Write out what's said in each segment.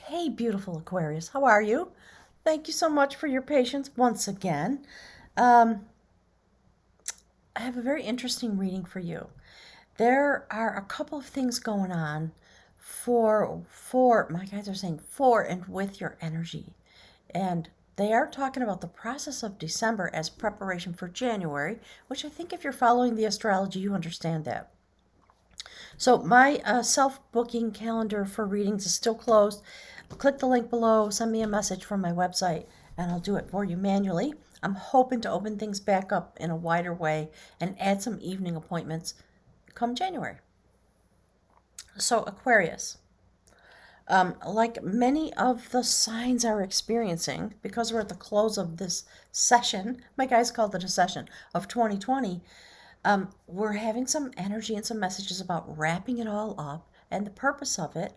Hey, beautiful Aquarius, how are you? Thank you so much for your patience once again. Um, I have a very interesting reading for you. There are a couple of things going on for my guys are saying for and with your energy. And they are talking about the process of December as preparation for January, which I think if you're following the astrology, you understand that. So my self-booking calendar for readings is still closed. Click the link below, send me a message from my website, and I'll do it for you manually. I'm hoping to open things back up in a wider way and add some evening appointments come January. So Aquarius, like many of the signs are experiencing, because we're at the close of this session, my guys called it a session of 2020, we're having some energy and some messages about wrapping it all up and the purpose of it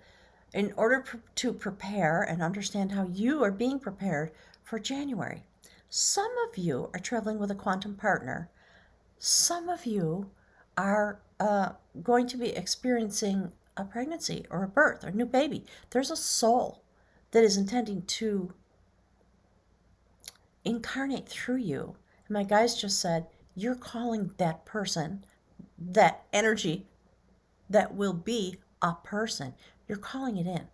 in order to prepare and understand how you are being prepared for January. Some of you are traveling with a quantum partner. Some of you are going to be experiencing a pregnancy or a birth or a new baby. There's a soul that is intending to incarnate through you. And my guys just said, you're calling that person, that energy that will be a person, you're calling it in.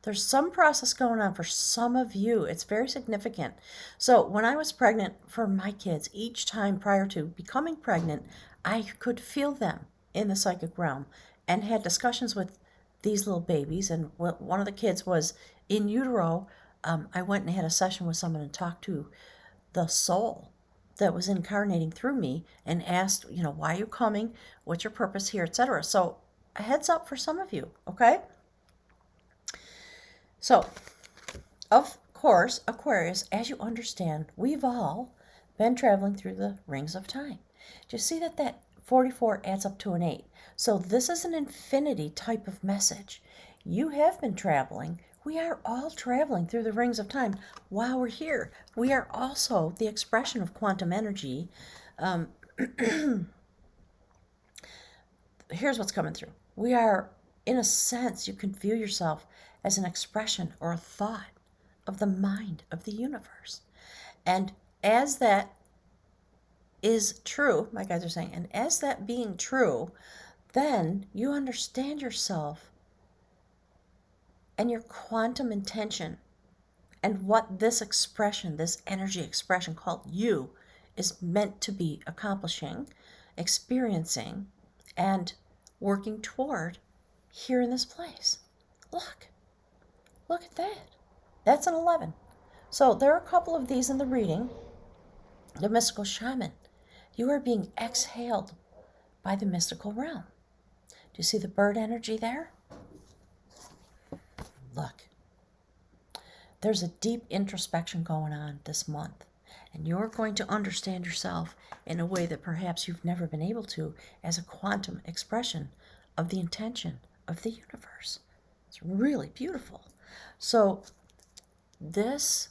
There's some process going on for some of you. It's very significant. So when I was pregnant for my kids, each time prior to becoming pregnant, I could feel them in the psychic realm and had discussions with these little babies. And one of the kids was in utero. I went and had a session with someone and talked to the soul that was incarnating through me and asked, why are you coming? What's your purpose here, etc. So a heads up for some of you, okay? So, of course, Aquarius, as you understand, we've all been traveling through the rings of time. Do you see that 44 adds up to an 8? So this is an infinity type of message. You have been traveling. We are all traveling through the rings of time while we're here. We are also the expression of quantum energy. Here's what's coming through. We are, in a sense, you can view yourself as an expression or a thought of the mind of the universe. And as that is true, my guys are saying, and as that being true, then you understand yourself and your quantum intention and what this expression, this energy expression called you, is meant to be accomplishing, experiencing, and working toward here in this place. Look at that. That's an 11. So there are a couple of these in the reading. The mystical shaman. You are being exhaled by the mystical realm. Do you see the bird energy there? Look. There's a deep introspection going on this month, and you're going to understand yourself in a way that perhaps you've never been able to as a quantum expression of the intention of the universe. It's really beautiful. So this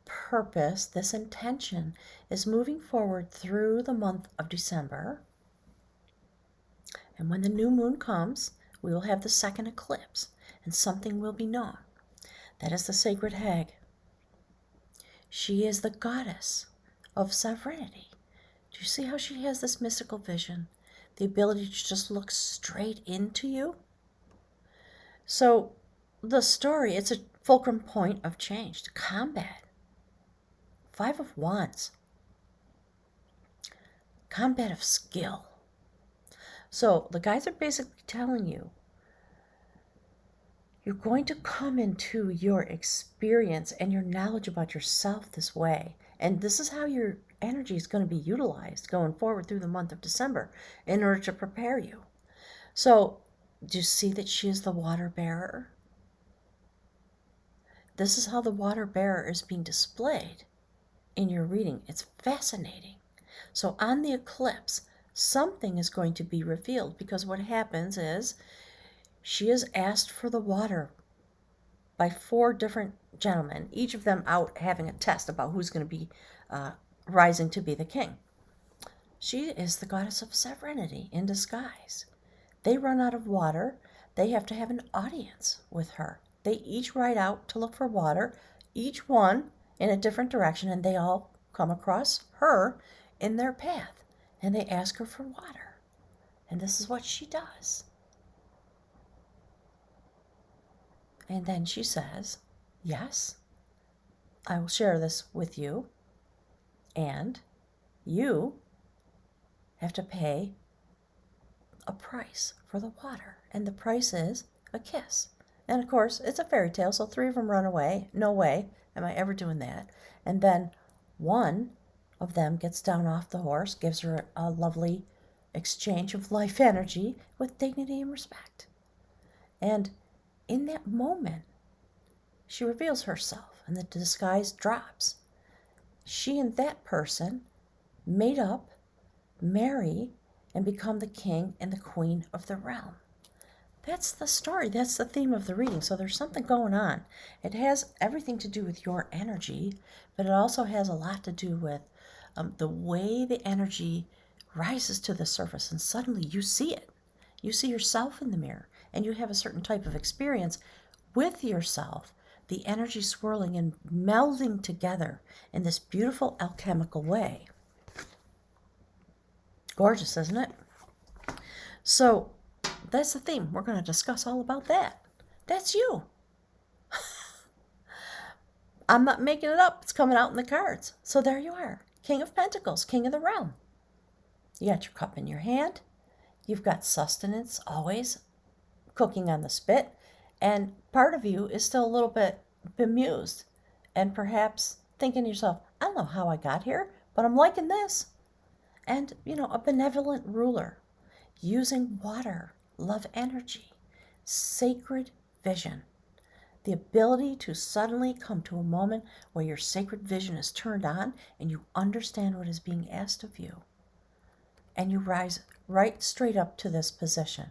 purpose, this intention is moving forward through the month of December. And when the new moon comes, we will have the second eclipse, and something will be known. That is the sacred hag. She is the goddess of sovereignty. Do you see how she has this mystical vision? The ability to just look straight into you? So the story, it's a fulcrum point of change, to combat. 5 of Wands. Combat of skill. So the guides are basically telling you, you're going to come into your experience and your knowledge about yourself this way. And this is how your energy is going to be utilized going forward through the month of December in order to prepare you. So, do you see that she is the water bearer? This is how the water bearer is being displayed in your reading. It's fascinating. So on the eclipse, something is going to be revealed, because what happens is she is asked for the water by 4 different gentlemen, each of them out having a test about who's going to be rising to be the king. She is the goddess of sovereignty in disguise. They run out of water. They have to have an audience with her. They each ride out to look for water, each one in a different direction, and they all come across her in their path, and they ask her for water. And this is what she does. And then she says, yes, I will share this with you, and you have to pay a price for the water. And the price is a kiss. And of course, it's a fairy tale, so 3 of them run away. No way am I ever doing that. And then one of them gets down off the horse, gives her a lovely exchange of life energy with dignity and respect. And in that moment, she reveals herself, and the disguise drops. She and that person made up, marry, and become the king and the queen of the realm. That's the story. That's the theme of the reading. So there's something going on. It has everything to do with your energy, but it also has a lot to do with the way the energy rises to the surface, and suddenly you see it. You see yourself in the mirror, and you have a certain type of experience with yourself, the energy swirling and melding together in this beautiful alchemical way. Gorgeous, isn't it? So that's the theme. We're going to discuss all about that. That's you. I'm not making it up. It's coming out in the cards. So there you are. King of Pentacles, King of the Realm. You got your cup in your hand. You've got sustenance always cooking on the spit. And part of you is still a little bit bemused and perhaps thinking to yourself, I don't know how I got here, but I'm liking this. And, a benevolent ruler using water, love energy, sacred vision, the ability to suddenly come to a moment where your sacred vision is turned on and you understand what is being asked of you. And you rise right straight up to this position.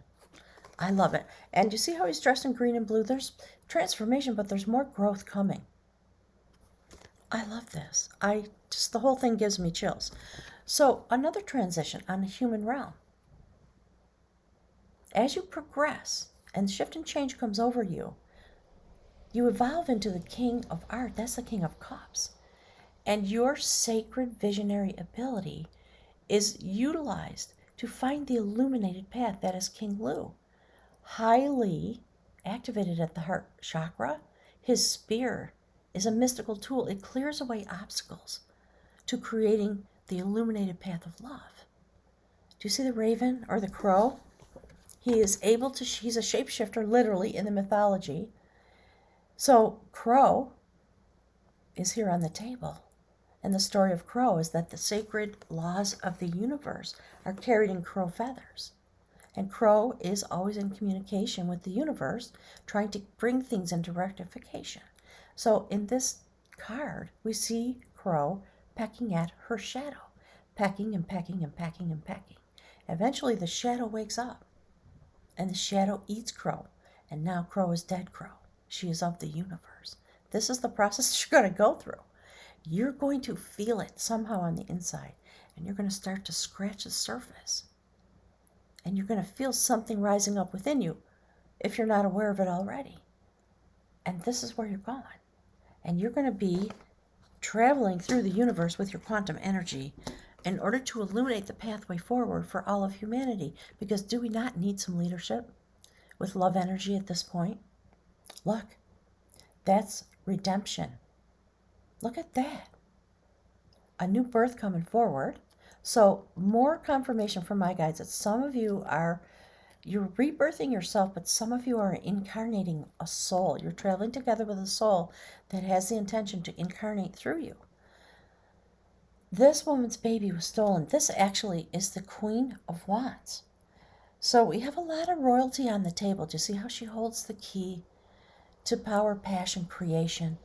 I love it. And you see how he's dressed in green and blue? There's transformation, but there's more growth coming. I love this. The whole thing gives me chills. So another transition on the human realm. As you progress and shift and change comes over you, you evolve into the King of Art. That's the King of Cups. And your sacred visionary ability is utilized to find the illuminated path. That is King Lu. Highly activated at the heart chakra. His spear is a mystical tool. It clears away obstacles to creating the illuminated path of love. Do you see the raven or the crow? He is able to, he's a shapeshifter literally in the mythology. So Crow is here on the table. And the story of Crow is that the sacred laws of the universe are carried in crow feathers. And Crow is always in communication with the universe, trying to bring things into rectification. So in this card, we see Crow pecking at her shadow, pecking and pecking and pecking and pecking. Eventually, the shadow wakes up, and the shadow eats Crow. And now Crow is dead Crow. She is of the universe. This is the process you're going to go through. You're going to feel it somehow on the inside, and you're going to start to scratch the surface. And you're going to feel something rising up within you if you're not aware of it already. And this is where you're going. And you're going to be traveling through the universe with your quantum energy in order to illuminate the pathway forward for all of humanity. Because do we not need some leadership with love energy at this point? Look, that's redemption. Look at that. A new birth coming forward. So more confirmation from my guides that some of you you're rebirthing yourself, but some of you are incarnating a soul. You're traveling together with a soul that has the intention to incarnate through you. This woman's baby was stolen. This actually is the Queen of Wands. So we have a lot of royalty on the table. Do you see how she holds the key to power, passion, creation,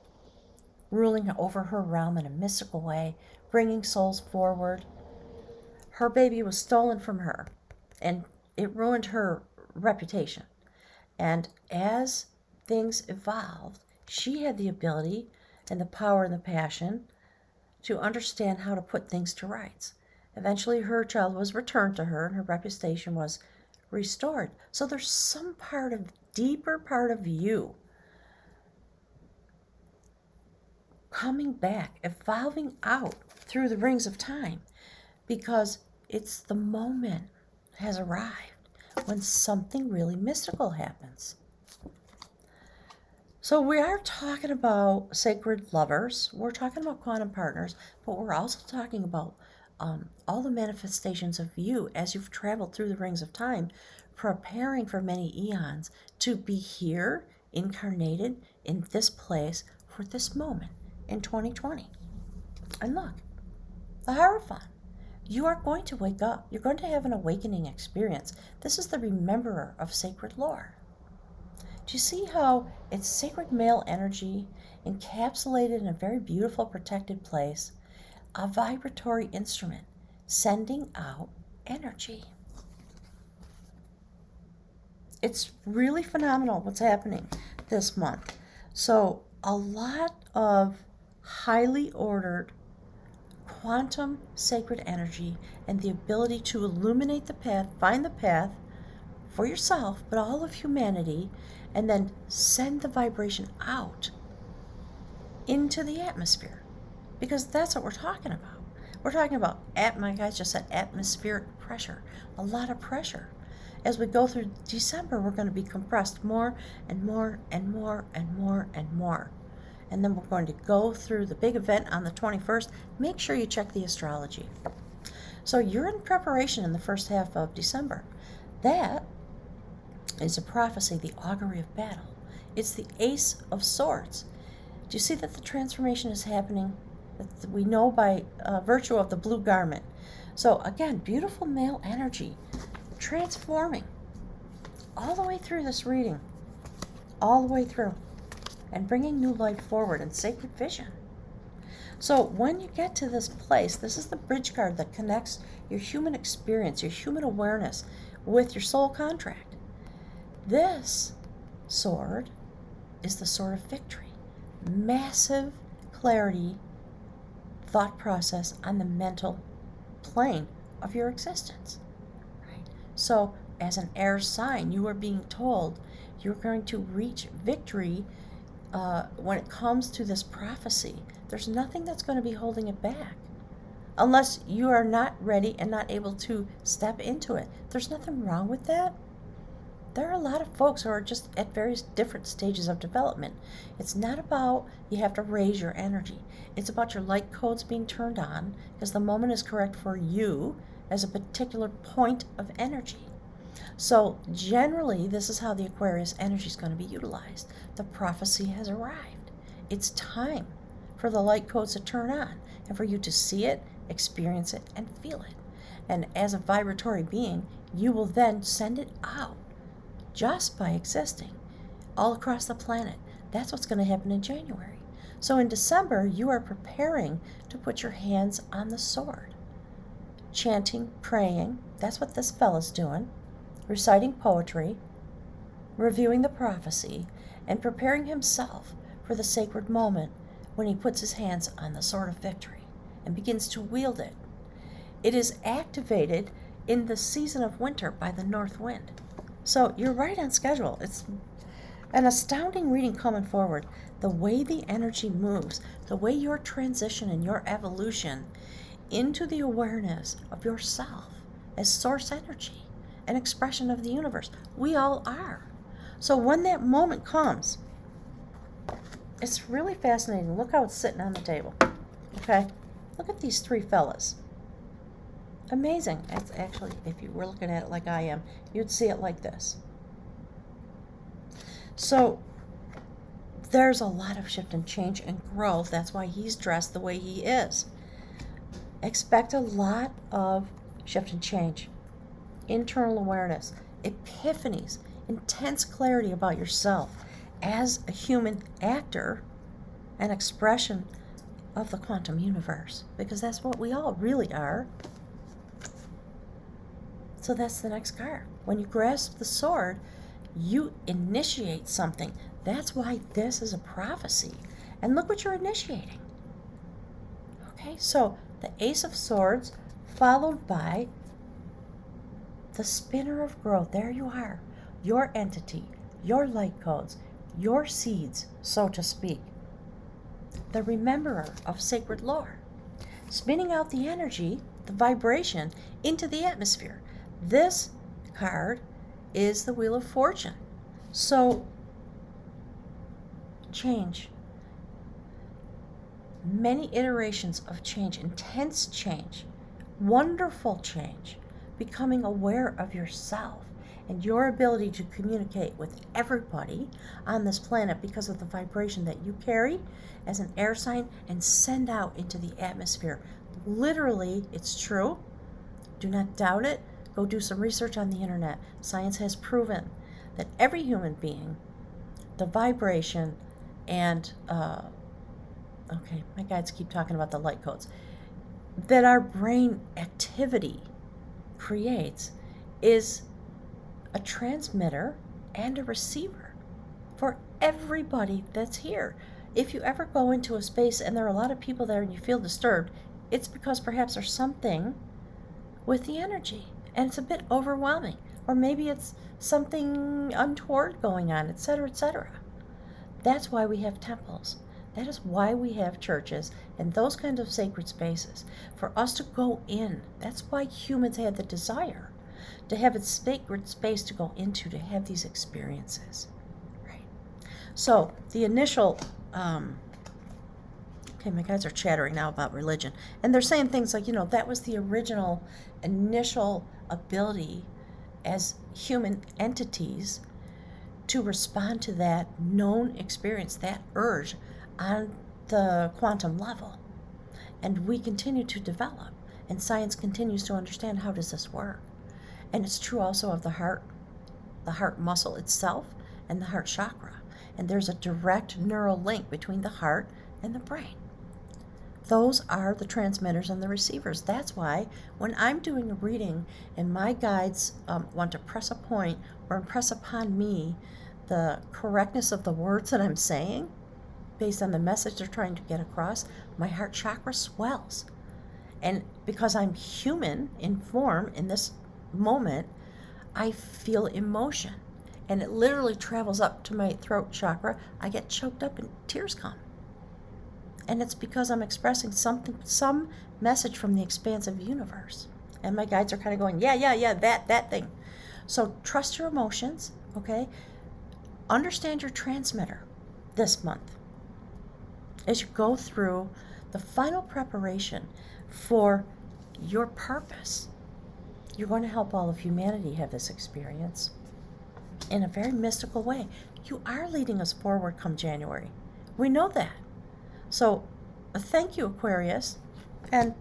ruling over her realm in a mystical way, bringing souls forward? Her baby was stolen from her, and it ruined her reputation. And as things evolved, she had the ability and the power and the passion to understand how to put things to rights. Eventually, her child was returned to her, and her reputation was restored. So there's some deeper part of you coming back, evolving out through the rings of time, because it's the moment has arrived when something really mystical happens. So we are talking about sacred lovers, we're talking about quantum partners, but we're also talking about all the manifestations of you as you've traveled through the rings of time, preparing for many eons to be here, incarnated in this place for this moment in 2020. And look, the Hierophant. You are going to wake up. You're going to have an awakening experience. This is the rememberer of sacred lore. Do you see how it's sacred male energy encapsulated in a very beautiful protected place, a vibratory instrument sending out energy? It's really phenomenal what's happening this month. So a lot of highly ordered quantum sacred energy and the ability to illuminate the path, find the path for yourself, but all of humanity, and then send the vibration out into the atmosphere. Because that's what we're talking about. We're talking about, my guys just said, atmospheric pressure, a lot of pressure. As we go through December, we're going to be compressed more and more and more and more and more. And then we're going to go through the big event on the 21st. Make sure you check the astrology. So you're in preparation in the first half of December. That is a prophecy, the augury of battle. It's the Ace of Swords. Do you see that the transformation is happening? That we know by virtue of the blue garment. So again, beautiful male energy transforming all the way through this reading, all the way through, and bringing new life forward and sacred vision. So when you get to this place, this is the bridge card that connects your human experience, your human awareness with your soul contract. This sword is the sword of victory. Massive clarity, thought process on the mental plane of your existence. Right? So as an air sign, you are being told you're going to reach victory when it comes to this prophecy. There's nothing that's going to be holding it back. Unless you are not ready and not able to step into it. There's nothing wrong with that. There are a lot of folks who are just at various different stages of development. It's not about you have to raise your energy. It's about your light codes being turned on because the moment is correct for you as a particular point of energy. So generally, this is how the Aquarius energy is going to be utilized. The prophecy has arrived. It's time for the light codes to turn on and for you to see it, experience it, and feel it. And as a vibratory being, you will then send it out just by existing all across the planet. That's what's going to happen in January. So in December, you are preparing to put your hands on the sword. Chanting, praying, that's what this fella's doing. Reciting poetry, reviewing the prophecy, and preparing himself for the sacred moment when he puts his hands on the sword of victory and begins to wield it. It is activated in the season of winter by the north wind. So you're right on schedule. It's an astounding reading coming forward. The way the energy moves, the way your transition and your evolution into the awareness of yourself as source energy, an expression of the universe. We all are. So when that moment comes, it's really fascinating. Look how it's sitting on the table. Okay? Look at these three fellas. Amazing. It's actually, if you were looking at it like I am, you'd see it like this. So there's a lot of shift and change and growth. That's why he's dressed the way he is. Expect a lot of shift and change. Internal awareness, epiphanies, intense clarity about yourself as a human actor, an expression of the quantum universe, because that's what we all really are. So that's the next card. When you grasp the sword, you initiate something. That's why this is a prophecy. And look what you're initiating. Okay, so the Ace of Swords followed by the Spinner of Growth. There you are. Your entity, your light codes, your seeds, so to speak. the rememberer of sacred lore, spinning out the energy, the vibration, into the atmosphere. This card is the Wheel of Fortune. So, change. Many iterations of change, intense change, wonderful change, becoming aware of yourself and your ability to communicate with everybody on this planet because of the vibration that you carry as an air sign and send out into the atmosphere. Literally, it's true. Do not doubt it. Go do some research on the internet. Science has proven that every human being, the vibration and, okay, my guides keep talking about the light codes, that our brain activity creates is a transmitter and a receiver for everybody that's here. If you ever go into a space and there are a lot of people there and you feel disturbed, it's because perhaps there's something with the energy and it's a bit overwhelming, or maybe it's something untoward going on, etc., etc. That's why we have temples. That is why we have churches and those kinds of sacred spaces, for us to go in. That's why humans had the desire to have a sacred space to go into, to have these experiences. Right? So the initial, okay, my guys are chattering now about religion, and they're saying things like, that was the original, initial ability as human entities to respond to that known experience, that urge on the quantum level. And we continue to develop, and science continues to understand how does this work. And it's true also of the heart muscle itself, and the heart chakra. And there's a direct neural link between the heart and the brain. Those are the transmitters and the receivers. That's why when I'm doing a reading and my guides want to press a point or impress upon me the correctness of the words that I'm saying, based on the message they're trying to get across, my heart chakra swells. And because I'm human in form in this moment, I feel emotion. And it literally travels up to my throat chakra. I get choked up and tears come. And it's because I'm expressing some message from the expansive universe. And my guides are kind of going, yeah, that thing. So trust your emotions, okay? Understand your transmitter this month as you go through the final preparation for your purpose. You're going to help all of humanity have this experience in a very mystical way. You are leading us forward come January. We know that. So thank you, Aquarius, and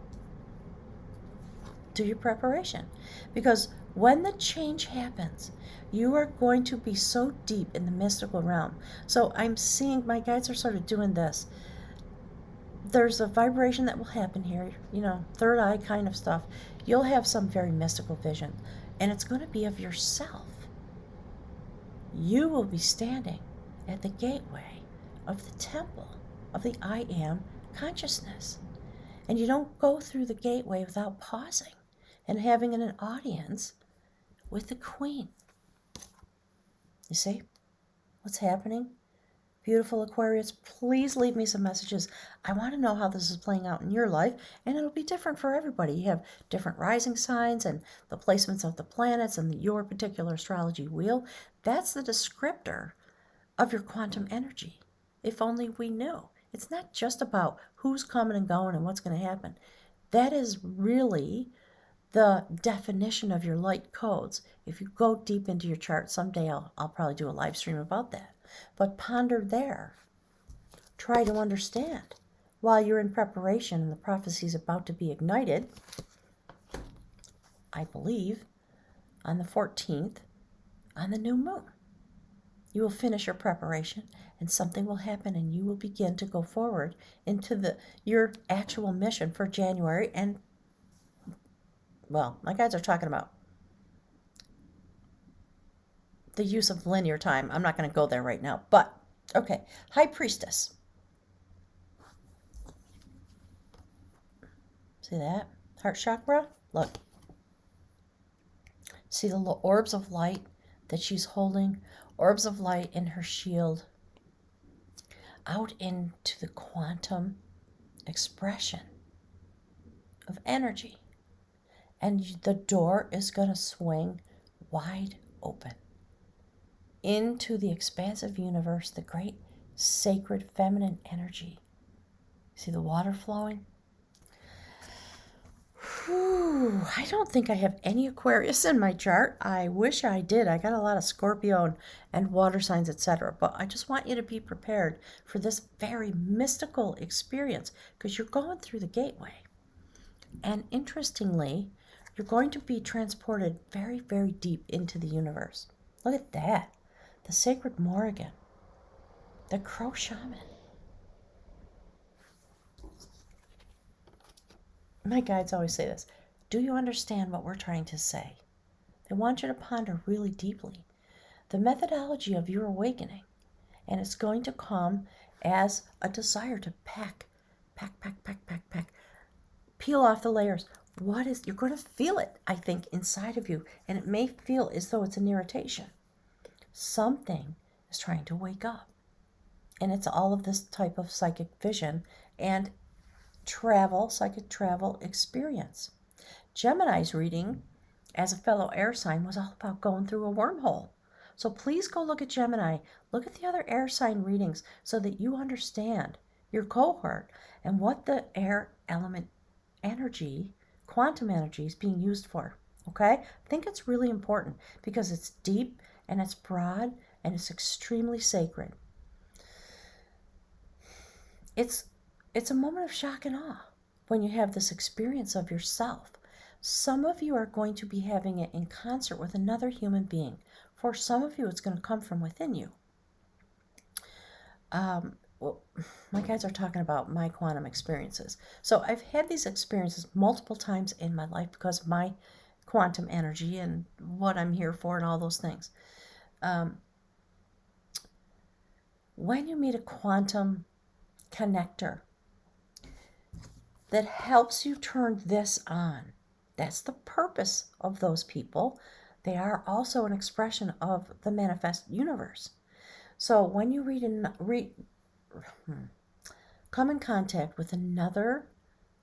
do your preparation. Because when the change happens, you are going to be so deep in the mystical realm. So I'm seeing, my guides are sort of doing this. There's a vibration that will happen here, third eye kind of stuff. You'll have some very mystical vision, and it's going to be of yourself. You will be standing at the gateway of the temple of the I Am consciousness. And you don't go through the gateway without pausing and having an audience with the Queen. You see what's happening? Beautiful Aquarius, please leave me some messages. I want to know how this is playing out in your life, and it'll be different for everybody. You have different rising signs and the placements of the planets and your particular astrology wheel. That's the descriptor of your quantum energy. If only we knew. It's not just about who's coming and going and what's going to happen. That is really the definition of your light codes. If you go deep into your chart, someday I'll probably do a live stream about that. But ponder there. Try to understand while you're in preparation and the prophecy is about to be ignited, I believe, on the 14th, on the new moon. You will finish your preparation and something will happen and you will begin to go forward into your actual mission for January. And, well, my guides are talking about the use of linear time. I'm not going to go there right now, but okay. High Priestess. See that? Heart chakra? Look. See the little orbs of light that she's holding? Orbs of light in her shield. out into the quantum expression of energy. And the door is going to swing wide open into the expansive universe, the great sacred feminine energy. See the water flowing? Whew, I don't think I have any Aquarius in my chart. I wish I did. I got a lot of Scorpio and water signs, etc. But I just want you to be prepared for this very mystical experience because you're going through the gateway. And interestingly, you're going to be transported very, very deep into the universe. Look at that. The sacred Morrigan. The Crow Shaman. My guides always say this. Do you understand what we're trying to say? They want you to ponder really deeply the methodology of your awakening. And it's going to come as a desire to pack, peel off the layers. You're going to feel it, I think, inside of you. And it may feel as though it's an irritation. Something is trying to wake up. And it's all of this type of psychic vision and psychic travel experience. Gemini's reading as a fellow air sign was all about going through a wormhole. So please go look at Gemini. Look at the other air sign readings so that you understand your cohort and what the air element energy, quantum energy, is being used for. Okay? I think it's really important because it's deep and it's broad and it's extremely sacred. It's a moment of shock and awe when you have this experience of yourself. Some of you are going to be having it in concert with another human being. For some of you, it's going to come from within you. Well, my guides are talking about my quantum experiences. So I've had these experiences multiple times in my life because of my quantum energy and what I'm here for and all those things. When you meet a quantum connector that helps you turn this on, that's the purpose of those people. They are also an expression of the manifest universe. So when you come in contact with another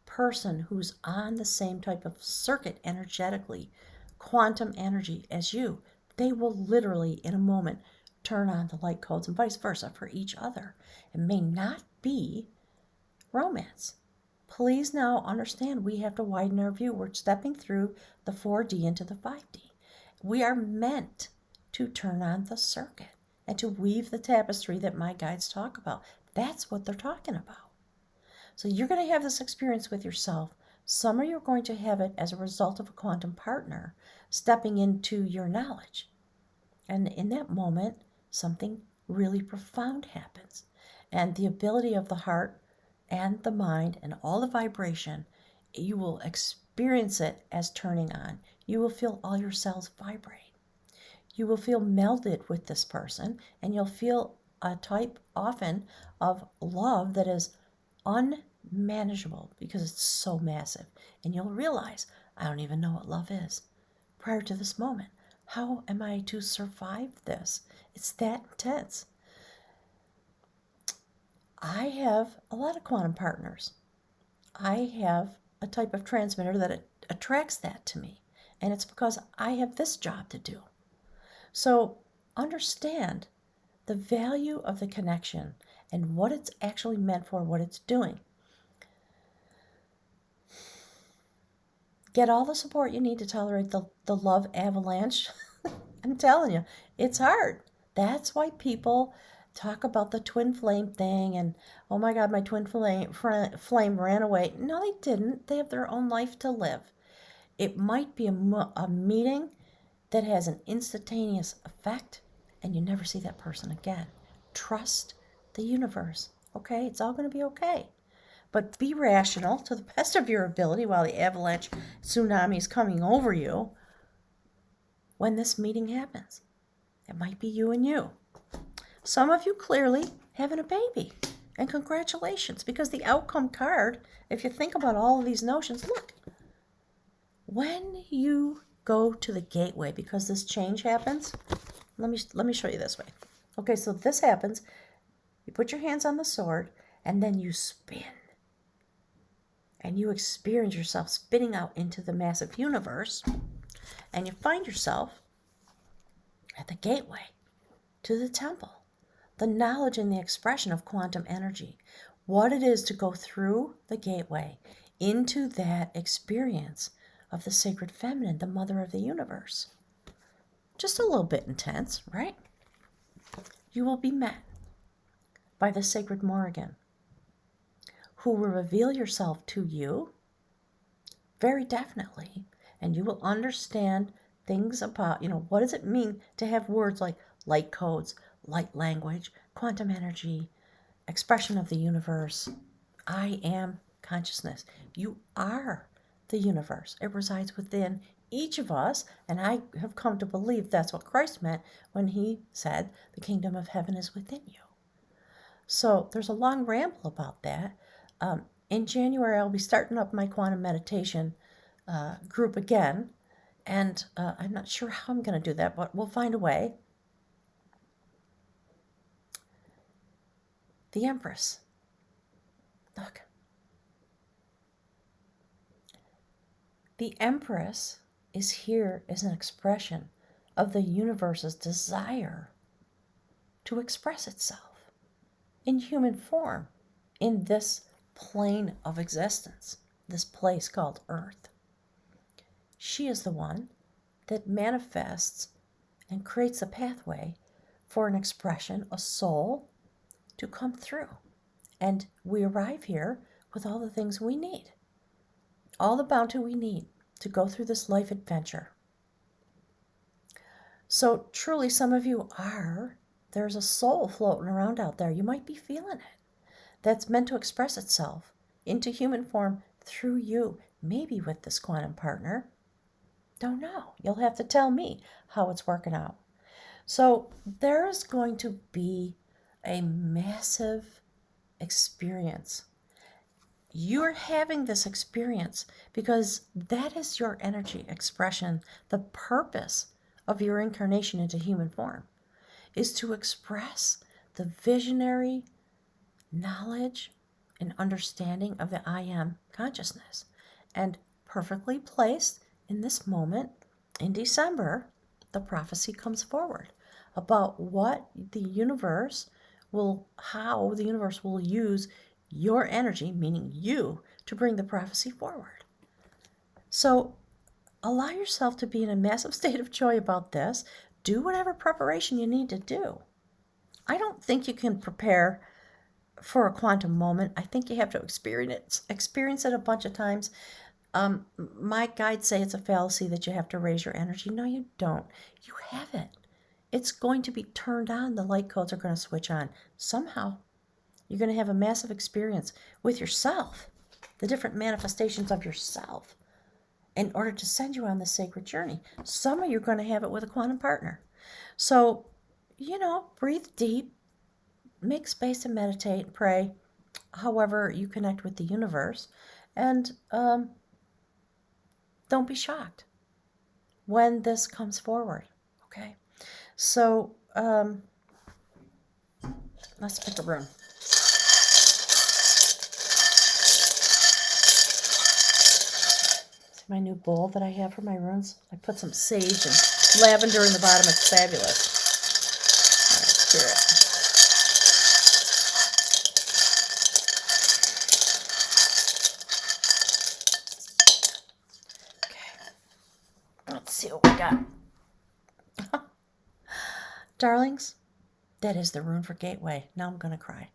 person who's on the same type of circuit energetically, quantum energy as you, they will literally in a moment turn on the light codes and vice versa for each other. It may not be romance. Please now understand we have to widen our view. We're stepping through the 4D into the 5D. We are meant to turn on the circuit and to weave the tapestry that my guides talk about. That's what they're talking about. So you're going to have this experience with yourself. Some of you are going to have it as a result of a quantum partner stepping into your knowledge. And in that moment, something really profound happens. And the ability of the heart and the mind and all the vibration, you will experience it as turning on. You will feel all your cells vibrate. You will feel melded with this person, and you'll feel a type often of love that is unmanageable because it's so massive. And you'll realize, I don't even know what love is prior to this moment. How am I to survive this? It's that intense. I have a lot of quantum partners. I have a type of transmitter that attracts that to me. And it's because I have this job to do. So understand the value of the connection and what it's actually meant for, what it's doing. Get all the support you need to tolerate the love avalanche. I'm telling you, it's hard. That's why people talk about the twin flame thing and, oh my God, my twin flame ran away. No, they didn't. They have their own life to live. It might be a meeting that has an instantaneous effect and you never see that person again. Trust the universe, okay? It's all going to be okay. But be rational to the best of your ability while the avalanche tsunami is coming over you when this meeting happens. It might be you and you. Some of you clearly having a baby. And congratulations, because the outcome card, if you think about all of these notions, look, when you go to the gateway, because this change happens, let me show you this way. Okay, so this happens. You put your hands on the sword, and then you spin. And you experience yourself spinning out into the massive universe. And you find yourself at the gateway to the temple. The knowledge and the expression of quantum energy. What it is to go through the gateway into that experience of the sacred feminine, the mother of the universe. Just a little bit intense, right? You will be met by the sacred Morrigan, who will reveal yourself to you very definitely, and you will understand things about, what does it mean to have words like light codes, light language, quantum energy, expression of the universe. I am consciousness. You are the universe. It resides within each of us, and I have come to believe that's what Christ meant when he said the kingdom of heaven is within you. So there's a long ramble about that. In January, I'll be starting up my quantum meditation group again, and I'm not sure how I'm going to do that, but we'll find a way. The Empress. Look. The Empress is here as an expression of the universe's desire to express itself in human form in this plane of existence, this place called Earth. She is the one that manifests and creates a pathway for an expression, a soul, to come through. And we arrive here with all the things we need, all the bounty we need to go through this life adventure. So truly, some of you there's a soul floating around out there. You might be feeling it. That's meant to express itself into human form through you, maybe with this quantum partner. Don't know. You'll have to tell me how it's working out. So there is going to be a massive experience. You're having this experience because that is your energy expression. The purpose of your incarnation into human form is to express the visionary knowledge and understanding of the I am consciousness. And perfectly placed in this moment, in December, the prophecy comes forward about how the universe will use your energy, meaning you, to bring the prophecy forward. So allow yourself to be in a massive state of joy about this. Do whatever preparation you need to do. I don't think you can prepare for a quantum moment. I think you have to experience it a bunch of times. My guides say it's a fallacy that you have to raise your energy. No, you don't. You have it. It's going to be turned on. The light codes are going to switch on. Somehow, you're going to have a massive experience with yourself, the different manifestations of yourself, in order to send you on this sacred journey. Some of you are going to have it with a quantum partner. So, breathe deep, make space to meditate, pray, however you connect with the universe, and don't be shocked when this comes forward, okay? So, let's pick a rune. See my new bowl that I have for my runes? I put some sage and lavender in the bottom. It's fabulous. All right, spirit. Let's see what we got. Darlings, that is the rune for gateway. Now I'm going to cry.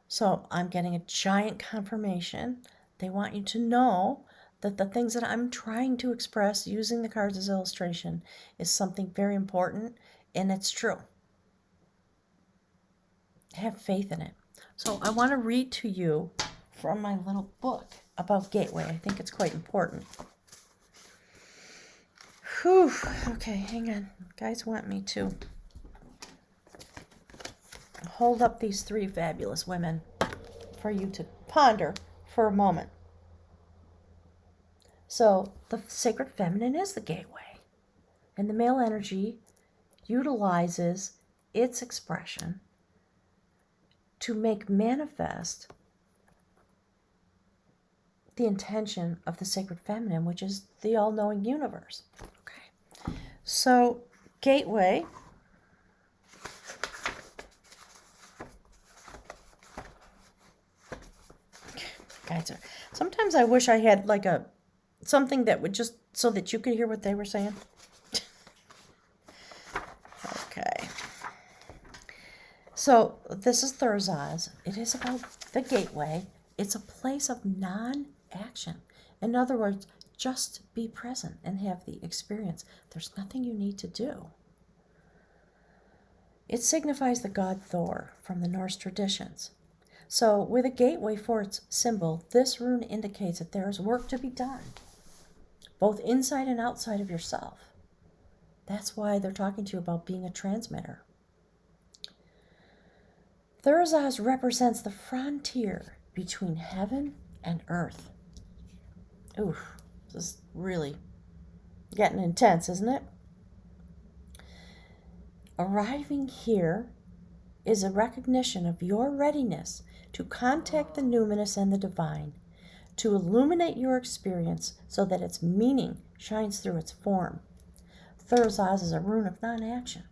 So I'm getting a giant confirmation. They want you to know that the things that I'm trying to express using the cards as illustration is something very important, and it's true. Have faith in it. So I want to read to you from my little book about gateway. I think it's quite important. Whew. Okay, hang on. Guys want me to hold up these three fabulous women for you to ponder for a moment. So the sacred feminine is the gateway, and the male energy utilizes its expression to make manifest the intention of the sacred feminine, which is the all-knowing universe. Okay. So, gateway. Guys, sometimes I wish I had like something that would just so that you could hear what they were saying. Okay. So this is Thursaz. It is about the gateway. It's a place of non-action. In other words, just be present and have the experience. There's nothing you need to do. It signifies the god Thor from the Norse traditions. So with a gateway for its symbol, this rune indicates that there is work to be done, both inside and outside of yourself. That's why they're talking to you about being a transmitter. Thursaz represents the frontier between heaven and earth. Oof, this is really getting intense, isn't it? Arriving here is a recognition of your readiness to contact the numinous and the divine, to illuminate your experience so that its meaning shines through its form. Thursaz is a rune of non-action.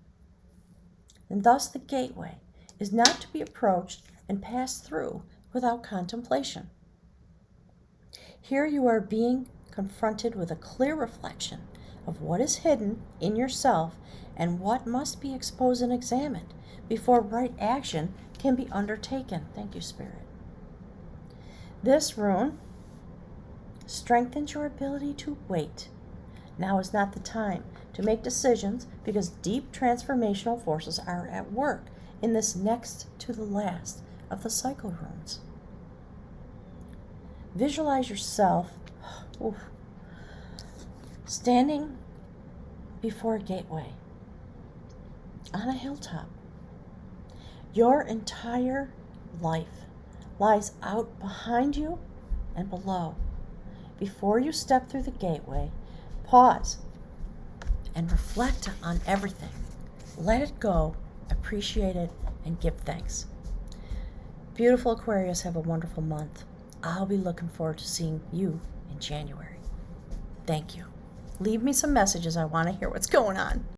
And thus the gateway is not to be approached and passed through without contemplation. Here you are being confronted with a clear reflection of what is hidden in yourself and what must be exposed and examined before right action can be undertaken. Thank you, Spirit. This rune strengthens your ability to wait. Now is not the time to make decisions because deep transformational forces are at work in this next to the last of the cycle runes. Visualize yourself standing before a gateway on a hilltop. Your entire life lies out behind you and below. Before you step through the gateway, pause and reflect on everything. Let it go, appreciate it, and give thanks. Beautiful Aquarius, have a wonderful month. I'll be looking forward to seeing you in January. Thank you. Leave me some messages. I want to hear what's going on.